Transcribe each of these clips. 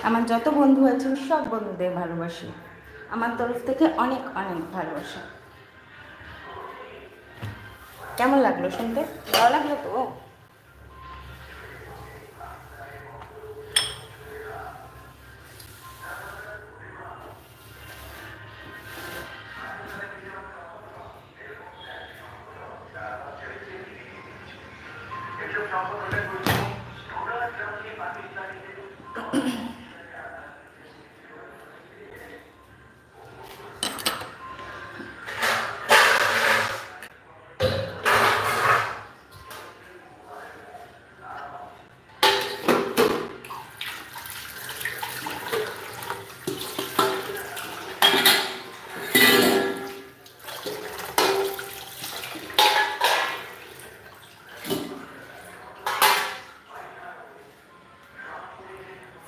আমার যত বন্ধু আছে সব বন্ধুদের ভালোবাসি, আমার তরফ থেকে অনেক অনেক ভালোবাসা। কেমন লাগলো শুনতে? ভালো লাগলো তো?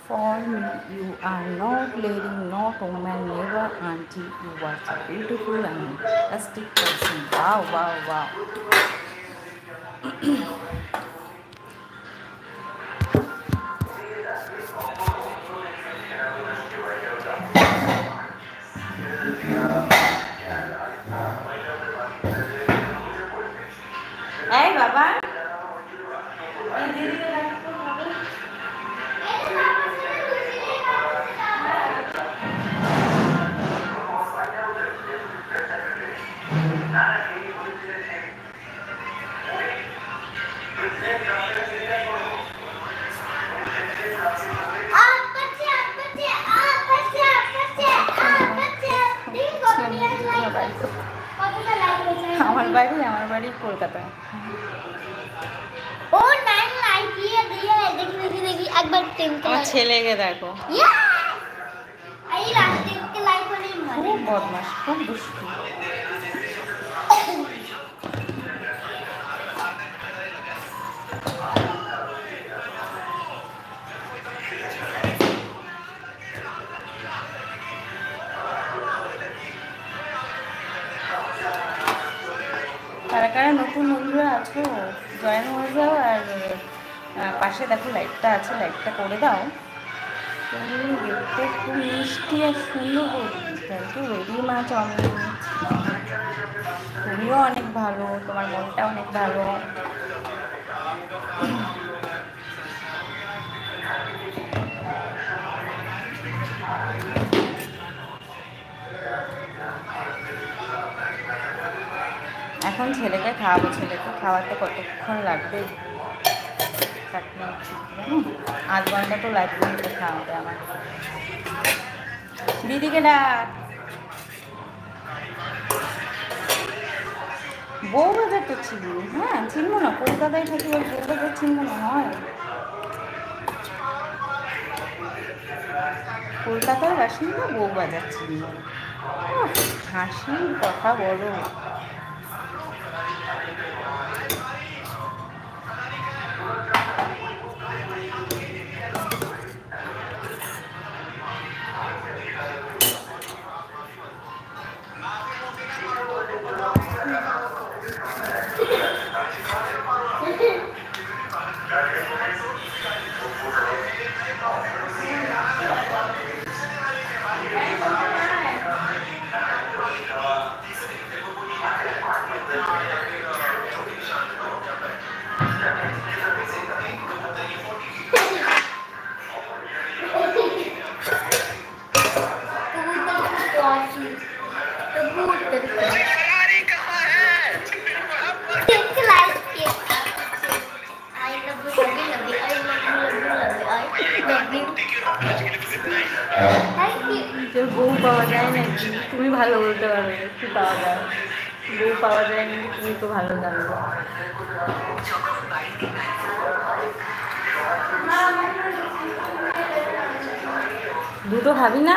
For me, you are not lady, not woman, never auntie. You are a beautiful and fantastic person. Wow, wow, wow. Hey, Baba. আমার বাড়ি কলকাতায়। ও নাইন লাইট দিয়ে দিয়ে দেখি একবার টেমকে আমার ছেলেকে দেখো, এই লাস্টে লাইট করে খুব বদমাশ, খুব দুষ্টু। কারা কারা নতুন বন্ধুরা আছো জয়েন হয়ে যাও, আর পাশে দেখো লাইটটা আছে, লাইটটা করে দাও। তুমি দেখতে খুব মিষ্টি আর সুন্দর, কিন্তু রেডি মাছ অনেক, তুমিও অনেক ভালো, তোমার মনটা অনেক ভালো। এখন ছেলেকে খাওয়াবো, ছেলেকে খাওয়াতে কতক্ষণ লাগবে? 8 ঘন্টা তো লাগবে ওকে খাওয়াতে আমার। দিদিকে ডাক। বউবাজার তো চিনি, হ্যাঁ চিনবো না? কলকাতায় থাকি, ওই বউবাজার চিনবো না হয়? কলকাতার বাসিন্দা, বউবাজার চিনবো? হাসির কথা বলো। বউ পাওয়া যায় নাকি? তুমি ভালো বলতে পারো, কি পাওয়া যায়? বউ পাওয়া যায় নাকি তুমি তো ভালো জানো। দুটো খাবি না?